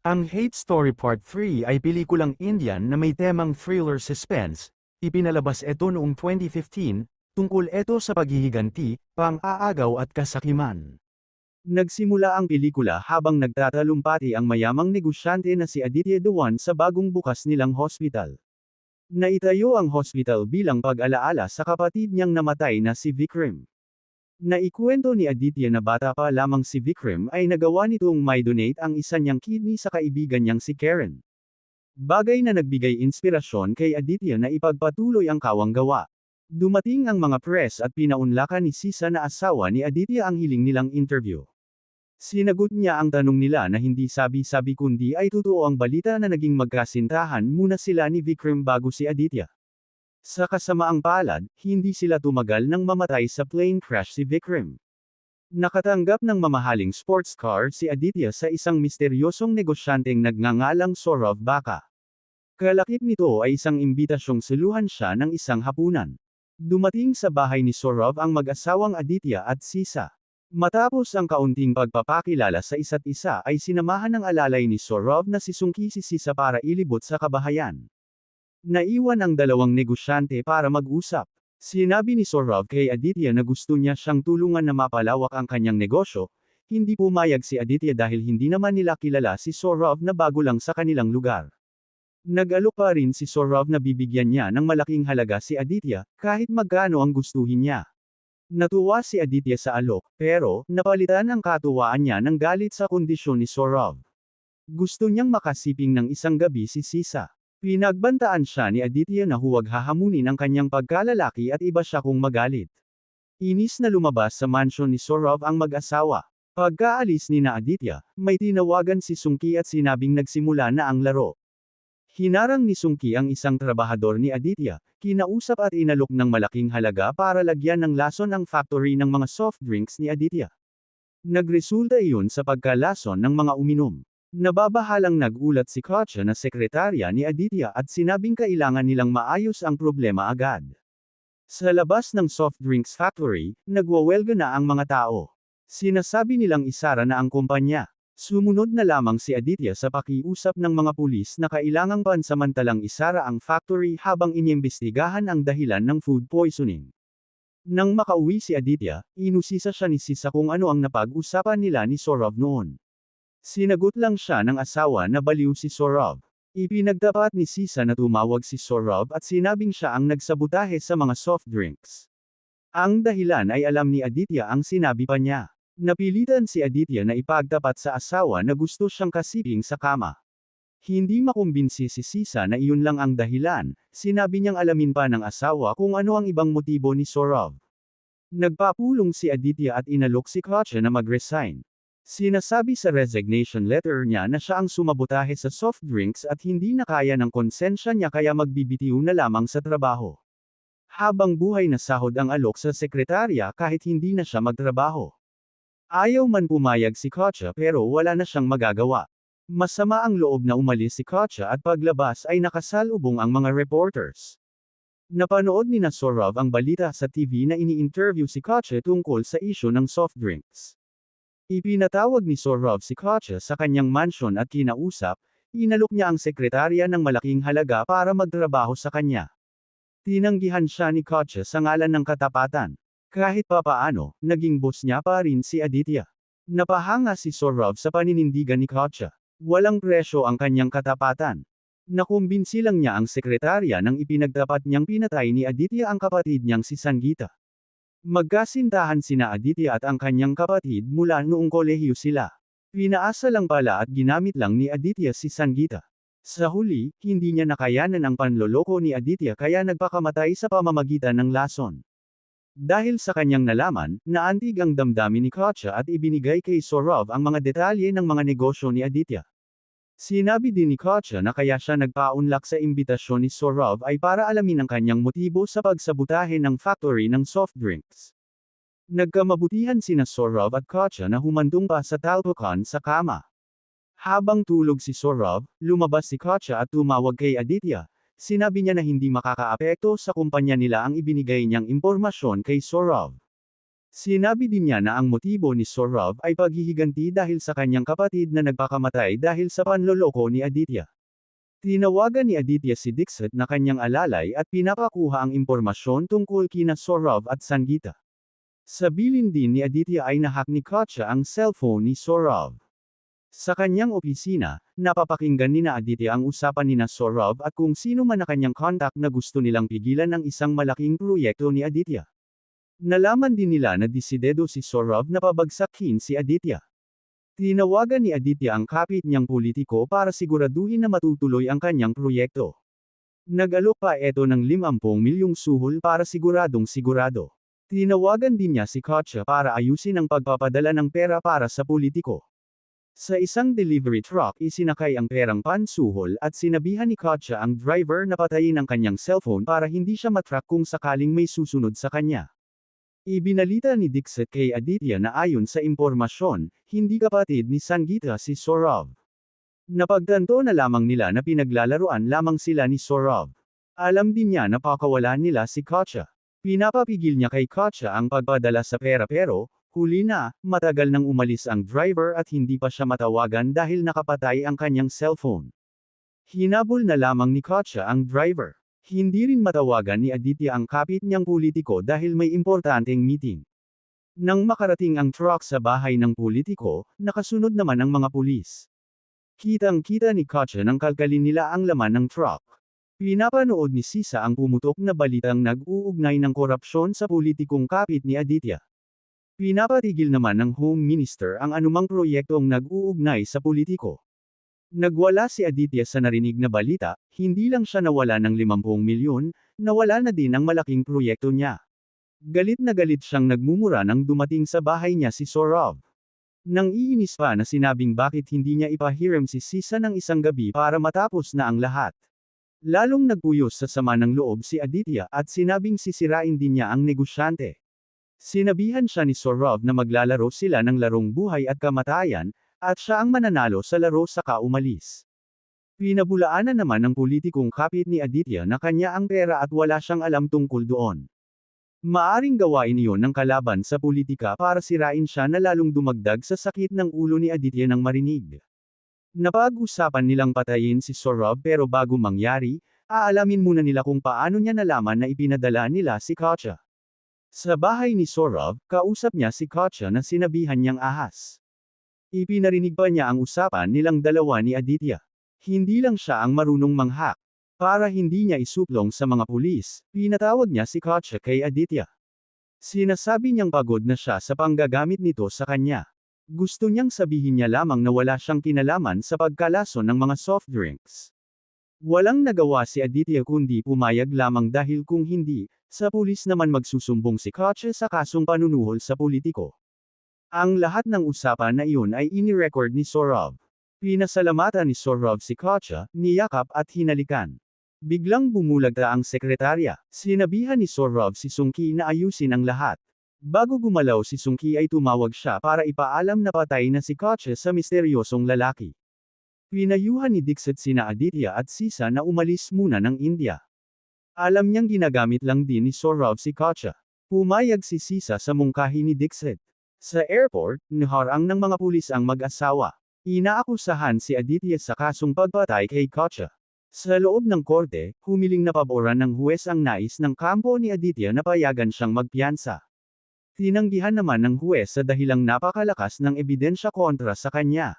Ang Hate Story Part 3 ay pelikulang Indian na may temang thriller suspense. Ipinalabas ito noong 2015, tungkol ito sa paghihiganti, pang-aagaw at kasakiman. Nagsimula ang pelikula habang nagtatalumpati ang mayamang negosyante na si Aditya Dhawan sa bagong bukas nilang hospital. Naitayo ang hospital bilang pag-alaala sa kapatid niyang namatay na si Vikram. Naikwento ni Aditya na bata pa lamang si Vikram ay nagawa nitong may-donate ang isa niyang kidney sa kaibigan niyang si Karen. Bagay na nagbigay inspirasyon kay Aditya na ipagpatuloy ang kawang gawa. Dumating ang mga press at pinaunlakan ni Sisa na asawa ni Aditya ang hiling nilang interview. Sinagot niya ang tanong nila na hindi sabi-sabi kundi ay totoo ang balita na naging magkasintahan muna sila ni Vikram bago si Aditya. Sa kasamaang palad, hindi sila tumagal nang mamatay sa plane crash si Vikram. Nakatanggap ng mamahaling sports car si Aditya sa isang misteryosong negosyanteng nagngangalang Saurav Baka. Kalakip nito ay isang imbitasyong suluhan siya ng isang hapunan. Dumating sa bahay ni Saurav ang mag-asawang Aditya at Sisa. Matapos ang kaunting pagpapakilala sa isa't isa ay sinamahan ng alalay ni Saurav na si Sungki si Sisa para ilibot sa kabahayan. Naiwan ang dalawang negosyante para mag-usap. Sinabi ni Saurav kay Aditya na gusto niya siyang tulungan na mapalawak ang kanyang negosyo. Hindi pumayag si Aditya dahil hindi naman nila kilala si Saurav na bago lang sa kanilang lugar. Nag-alok pa rin si Saurav na bibigyan niya ng malaking halaga si Aditya, kahit magkano ang gustuhin niya. Natuwa si Aditya sa alok, pero, napalitan ang katuwaan niya ng galit sa kondisyon ni Saurav. Gusto niyang makasiping ng isang gabi si Sisa. Pinagbantaan siya ni Aditya na huwag hahamunin ang kanyang pagkalalaki at iba siya kung magalit. Inis na lumabas sa mansyon ni Saurav ang mag-asawa. Pagkaalis ni na Aditya, may tinawagan si Sungki at sinabing nagsimula na ang laro. Hinarang ni Sungki ang isang trabahador ni Aditya, kinausap at inalok ng malaking halaga para lagyan ng lason ang factory ng mga soft drinks ni Aditya. Nagresulta iyon sa pagkalason ng mga uminom. Nababahalang nagulat si Katya na sekretarya ni Aditya at sinabing kailangan nilang maayos ang problema agad. Sa labas ng soft drinks factory, nagwawelga na ang mga tao. Sinasabi nilang isara na ang kumpanya. Sumunod na lamang si Aditya sa pakiusap ng mga pulis na kailangang pansamantalang isara ang factory habang iniimbestigahan ang dahilan ng food poisoning. Nang makauwi si Aditya, inusisa siya ni Sisa kung ano ang napag-usapan nila ni Saurav noon. Sinagot lang siya ng asawa na baliw si Saurav. Ipinagtapat ni Sisa na tumawag si Saurav at sinabing siya ang nagsabotahe sa mga soft drinks. Ang dahilan ay alam ni Aditya ang sinabi pa niya. Napilitan si Aditya na ipagtapat sa asawa na gusto siyang kasiping sa kama. Hindi makumbinsi si Sisa na iyon lang ang dahilan, sinabi niyang alamin pa ng asawa kung ano ang ibang motibo ni Saurav. Nagpapulong si Aditya at inalok si Katya na mag-resign. Sinasabi sa resignation letter niya na siya ang sumabotahe sa soft drinks at hindi na kaya ng konsensya niya kaya magbibitiw na lamang sa trabaho. Habang buhay na sahod ang alok sa sekretarya kahit hindi na siya magtrabaho. Ayaw man pumayag si Katya pero wala na siyang magagawa. Masama ang loob na umalis si Katya at paglabas ay nakasalubong ang mga reporters. Napanood ni Saurav ang balita sa TV na ini-interview si Katya tungkol sa isyu ng soft drinks. Ipinatawag ni Saurav si Katya sa kanyang mansyon at kinausap, inalok niya ang sekretarya ng malaking halaga para magtrabaho sa kanya. Tinanggihan siya ni Katya sa ngalan ng katapatan. Kahit papaano, naging boss niya pa rin si Aditya. Napahanga si Saurav sa paninindigan ni Katya. Walang presyo ang kanyang katapatan. Nakumbinsi lang niya ang sekretarya nang ipinagtapat niyang pinatay ni Aditya ang kapatid niyang si Sangeeta. Magkasintahan sina Aditya at ang kanyang kapatid mula noong kolehiyo sila. Pinaasa lang pala at ginamit lang ni Aditya si Sangeeta. Sa huli, hindi niya nakayanan ang panloloko ni Aditya kaya nagpakamatay sa pamamagitan ng lason. Dahil sa kanyang nalaman, naantig ang damdamin ni Katya at ibinigay kay Saurav ang mga detalye ng mga negosyo ni Aditya. Sinabi din ni Katya na kaya siya nagpaunlak sa imbitasyon ni Saurav ay para alamin ang kanyang motibo sa pagsabotahe ng factory ng soft drinks. Nagkamabutihan sina Saurav at Katya na humantong pa sa talpukan sa kama. Habang tulog si Saurav, lumabas si Katya at tumawag kay Aditya. Sinabi niya na hindi makakaapekto sa kumpanya nila ang ibinigay niyang impormasyon kay Saurav. Sinabi din niya na ang motibo ni Saurav ay paghihiganti dahil sa kanyang kapatid na nagpakamatay dahil sa panloloko ni Aditya. Tinawagan ni Aditya si Dixit na kanyang alalay at pinapakuha ang impormasyon tungkol kina Saurav at Sangeeta. Sa bilin din ni Aditya ay nahack ni Katya ang cellphone ni Saurav. Sa kanyang opisina, napapakinggan ni na Aditya ang usapan ni na Saurav at kung sino man na kanyang contact na gusto nilang pigilan ng isang malaking proyekto ni Aditya. Nalaman din nila na desidido si Saurav na pabagsakin si Aditya. Tinawagan ni Aditya ang kapit niyang politiko para siguraduhin na matutuloy ang kanyang proyekto. Nag-alok pa ito ng 50 milyong suhol para siguradong sigurado. Tinawagan din niya si Katya para ayusin ang pagpapadala ng pera para sa politiko. Sa isang delivery truck isinakay ang perang pansuhol at sinabihan ni Katya ang driver na patayin ang kanyang cellphone para hindi siya matrack kung sakaling may susunod sa kanya. Ibinalita ni Dixit kay Aditya na ayon sa impormasyon, hindi kapatid ni Sangeeta si Saurav. Napagtanto na lamang nila na pinaglalaruan lamang sila ni Saurav. Alam din niya na pakawalan nila si Katya. Pinapapigil niya kay Katya ang pagpadala sa pera pero, huli na, matagal nang umalis ang driver at hindi pa siya matawagan dahil nakapatay ang kanyang cellphone. Hinabol na lamang ni Katya ang driver. Hindi rin matawagan ni Aditya ang kapit niyang politiko dahil may importanteng meeting. Nang makarating ang truck sa bahay ng politiko, nakasunod naman ang mga pulis. Kitang-kita ni Katya nang kalkalin nila ang laman ng truck. Pinapanood ni Sisa ang pumutok na balitang nag-uugnay ng korupsyon sa politikong kapit ni Aditya. Pinapatigil naman ng Home Minister ang anumang proyektong nag-uugnay sa politiko. Nagwala si Aditya sa narinig na balita, hindi lang siya nawala ng 50 milyon, nawala na din ang malaking proyekto niya. Galit na galit siyang nagmumura nang dumating sa bahay niya si Saurav. Nang iinis pa na sinabing bakit hindi niya ipahiram si Sisa ng isang gabi para matapos na ang lahat. Lalong nagpuyos sa sama ng loob si Aditya at sinabing sisirain din niya ang negosyante. Sinabihan siya ni Saurav na maglalaro sila ng larong buhay at kamatayan, at siya ang mananalo sa laro saka umalis. Pinabulaanan naman ng politikong kapit ni Aditya na kanya ang pera at wala siyang alam tungkol doon. Maaring gawain iyon ng kalaban sa politika para sirain siya na lalong dumagdag sa sakit ng ulo ni Aditya nang marinig. Napag-usapan nilang patayin si Saurav pero bago mangyari, aalamin muna nila kung paano niya nalaman na ipinadala nila si Katya. Sa bahay ni Saurav, kausap niya si Katya na sinabihan niyang ahas. Ipinarinig pa niya ang usapan nilang dalawa ni Aditya. Hindi lang siya ang marunong manghak. Para hindi niya isuplong sa mga pulis, pinatawag niya si Katya kay Aditya. Sinasabi niyang pagod na siya sa panggagamit nito sa kanya. Gusto niyang sabihin niya lamang na wala siyang kinalaman sa pagkalason ng mga soft drinks. Walang nagawa si Aditya kundi pumayag lamang dahil kung hindi, sa pulis naman magsusumbong si Katya sa kasong panunuhol sa politiko. Ang lahat ng usapan na iyon ay ini-record ni Saurav. Pinasalamatan ni Saurav si Katya, niyakap at hinalikan. Biglang bumulagta ang sekretarya. Sinabihan ni Saurav si Sungki na ayusin ang lahat. Bago gumalaw si Sungki ay tumawag siya para ipaalam na patay na si Katya sa misteryosong lalaki. Pinayuhan ni Dixit sina Aditya at Sisa na umalis muna ng India. Alam niyang ginagamit lang din ni Saurav si Katya. Pumayag si Sisa sa mungkahi ni Dixit. Sa airport, niharang ng mga pulis ang mag-asawa. Inaakusahan si Aditya sa kasong pagpatay kay Katya. Sa loob ng korte, humiling na paboran ng huwes ang nais ng kampo ni Aditya na payagan siyang magpiyansa. Tinanggihan naman ng huwes sa dahilang napakalakas ng ebidensya kontra sa kanya.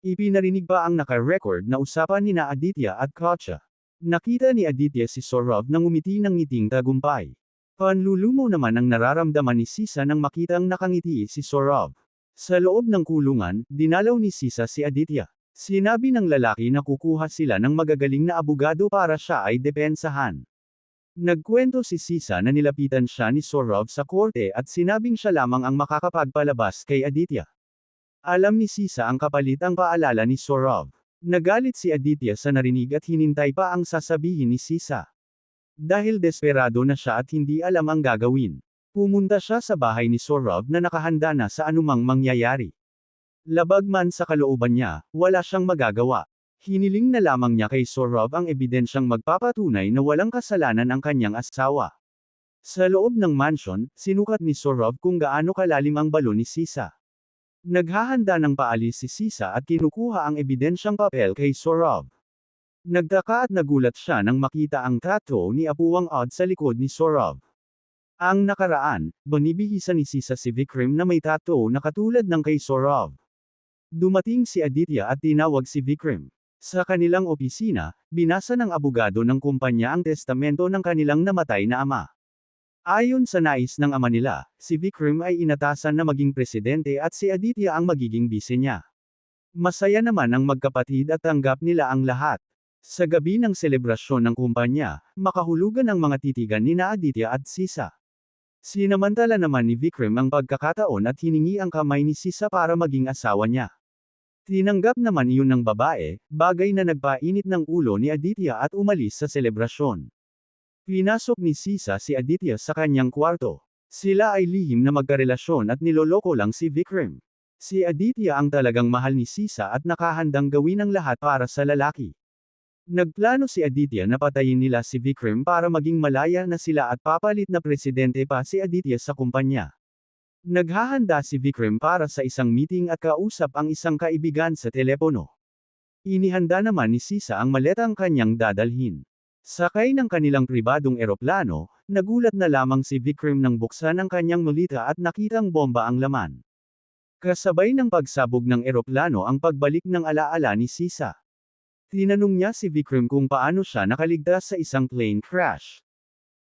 Ipinarinig pa ang naka-record na usapan ni na Aditya at Katya. Nakita ni Aditya si Saurav nang umiti ng ngiting tagumpay. Panlulumo naman ang nararamdaman ni Sisa nang makitang nakangiti si Saurav. Sa loob ng kulungan, dinalaw ni Sisa si Aditya. Sinabi ng lalaki na kukuha sila ng magagaling na abogado para siya ay depensahan. Nagkwento si Sisa na nilapitan siya ni Saurav sa korte at sinabing siya lamang ang makakapagpalabas kay Aditya. Alam ni Sisa ang kapalit ang paalala ni Saurav. Nagalit si Aditya sa narinig at hinintay pa ang sasabihin ni Sisa. Dahil desperado na siya at hindi alam ang gagawin. Pumunta siya sa bahay ni Saurav na nakahanda na sa anumang mangyayari. Labag man sa kalooban niya, wala siyang magagawa. Hiniling na lamang niya kay Saurav ang ebidensyang magpapatunay na walang kasalanan ang kanyang asawa. Sa loob ng mansion, sinukat ni Sorov kung gaano kalalim ang balon ni Sisa. Naghahanda ng paalis si Sisa at kinukuha ang ebidensyang papel kay Sorov. Nagtaka at nagulat siya nang makita ang tattoo ni Apuang Odd sa likod ni Sorov. Ang nakaraan, binibihisa ni Sisa si Vikram na may tattoo na katulad ng kay Sorov. Dumating si Aditya at tinawag si Vikram. Sa kanilang opisina, binasa ng abogado ng kumpanya ang testamento ng kanilang namatay na ama. Ayon sa nais ng ama nila, si Vikram ay inatasan na maging presidente at si Aditya ang magiging bise niya. Masaya naman ang magkapatid at tanggap nila ang lahat. Sa gabi ng selebrasyon ng kumpanya, makahulugan ang mga titigan ni na Aditya at Sisa. Sinamantala naman ni Vikram ang pagkakataon at hiningi ang kamay ni Sisa para maging asawa niya. Tinanggap naman iyon ng babae, bagay na nagpainit ng ulo ni Aditya at umalis sa selebrasyon. Pinasok ni Sisa si Aditya sa kanyang kwarto. Sila ay lihim na magkarelasyon at niloloko lang si Vikram. Si Aditya ang talagang mahal ni Sisa at nakahandang gawin ang lahat para sa lalaki. Nagplano si Aditya na patayin nila si Vikram para maging malaya na sila at papalit na presidente pa si Aditya sa kumpanya. Naghahanda si Vikram para sa isang meeting at kausap ang isang kaibigan sa telepono. Inihanda naman ni Sisa ang maletang kanyang dadalhin. Sakay ng kanilang pribadong eroplano, nagulat na lamang si Vikram nang buksan ang kanyang malita at nakitang bomba ang laman. Kasabay ng pagsabog ng eroplano ang pagbalik ng alaala ni Sisa. Tinanong niya si Vikram kung paano siya nakaligtas sa isang plane crash.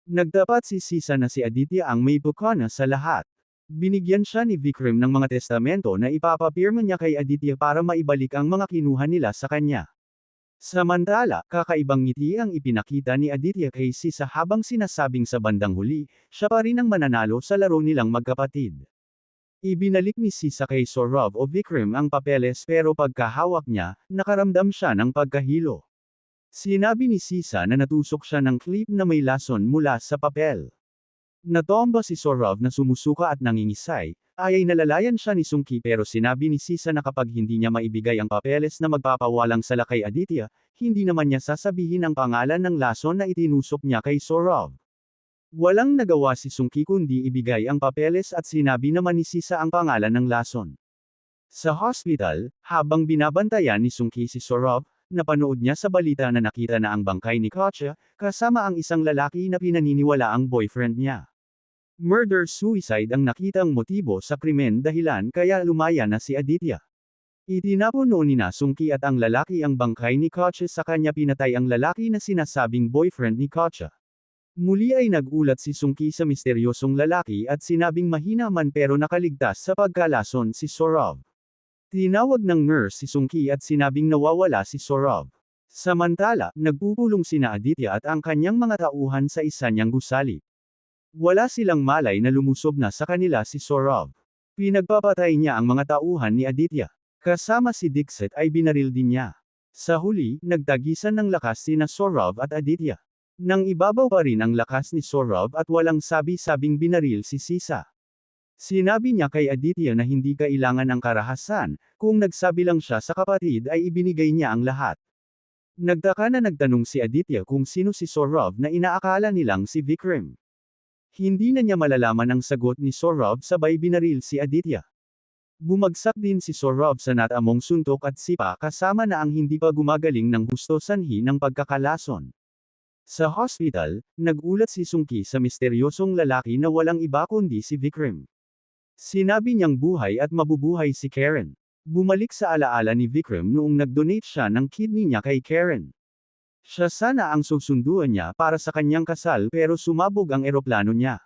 Nagtapat si Sisa na si Aditya ang may bukana sa lahat. Binigyan siya ni Vikram ng mga testamento na ipapapirma niya kay Aditya para maibalik ang mga kinuha nila sa kanya. Samantala, kakaibang ngiti ang ipinakita ni Aditya kay Sisa habang sinasabing sa bandang huli, siya pa rin ang mananalo sa laro nilang magkapatid. Ibinalik ni Sisa kay Sorov o Vikram ang papeles pero pagkahawak niya, nakaramdam siya ng pagkahilo. Sinabi ni Sisa na natusok siya ng clip na may lason mula sa papel. Natomba si Sorov na sumusuka at nangingisay, ay nalalayan siya ni Sungki pero sinabi ni Sisa na kapag hindi niya maibigay ang papeles na magpapawalang sala kay Aditya, hindi naman niya sasabihin ang pangalan ng lason na itinusok niya kay Sorov. Walang nagawa si Sungki kundi ibigay ang papeles at sinabi naman ni Sisa ang pangalan ng lason. Sa hospital, habang binabantayan ni Sungki si Sorov, napanood niya sa balita na nakita na ang bangkay ni Katya, kasama ang isang lalaki na pinaniniwala ang boyfriend niya. Murder-suicide ang nakitang motibo sa krimen dahilan kaya lumaya na si Aditya. Itinapon noon ni Sungki at ang lalaki ang bangkay ni Katya sa kanya pinatay ang lalaki na sinasabing boyfriend ni Katya. Muli ay nagulat si Sungki sa misteryosong lalaki at sinabing mahina man pero nakaligtas sa pagkalason si Sorov. Tinawag ng nurse si Sungki at sinabing nawawala si Sorov. Samantala, nagpupulong sina Aditya at ang kanyang mga tauhan sa isa niyang gusali. Wala silang malay na lumusob na sa kanila si Sorov. Pinagpapatay niya ang mga tauhan ni Aditya. Kasama si Dixit ay binaril din niya. Sa huli, nagtagisan ng lakas sina Sorov at Aditya. Nang ibabaw pa rin ang lakas ni Sorov at walang sabi-sabing binaril si Sisa. Sinabi niya kay Aditya na hindi kailangan ng karahasan, kung nagsabi lang siya sa kapatid ay ibinigay niya ang lahat. Nagtaka na nagtanong si Aditya kung sino si Sorov na inaakala nilang si Vikram. Hindi na niya malalaman ang sagot ni Sorov sabay binaril si Aditya. Bumagsak din si Sorov sa natamong suntok at sipa kasama na ang hindi pa gumagaling ng husto sanhi ng pagkakalason. Sa hospital, nagulat si Sungki sa misteryosong lalaki na walang iba kundi si Vikram. Sinabi niyang buhay at mabubuhay si Karen. Bumalik sa alaala ni Vikram noong nag-donate siya ng kidney niya kay Karen. Siya sana ang susunduan niya para sa kanyang kasal pero sumabog ang eroplano niya.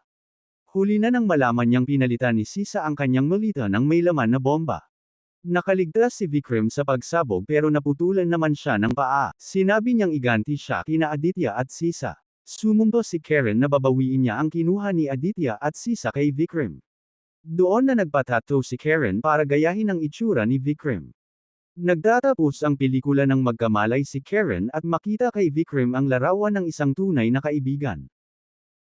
Huli na nang malaman niyang pinalitan ni Sisa ang kanyang malita ng may laman na bomba. Nakaligtas si Vikram sa pagsabog pero naputulan naman siya ng paa. Sinabi niyang iganti siya kina Aditya at Sisa. Sumumpa si Karen na babawiin niya ang kinuha ni Aditya at Sisa kay Vikram. Doon na nagpatato si Karen para gayahin ang itsura ni Vikram. Nagtatapos ang pelikula ng magkamalay si Karen at makita kay Vikram ang larawan ng isang tunay na kaibigan.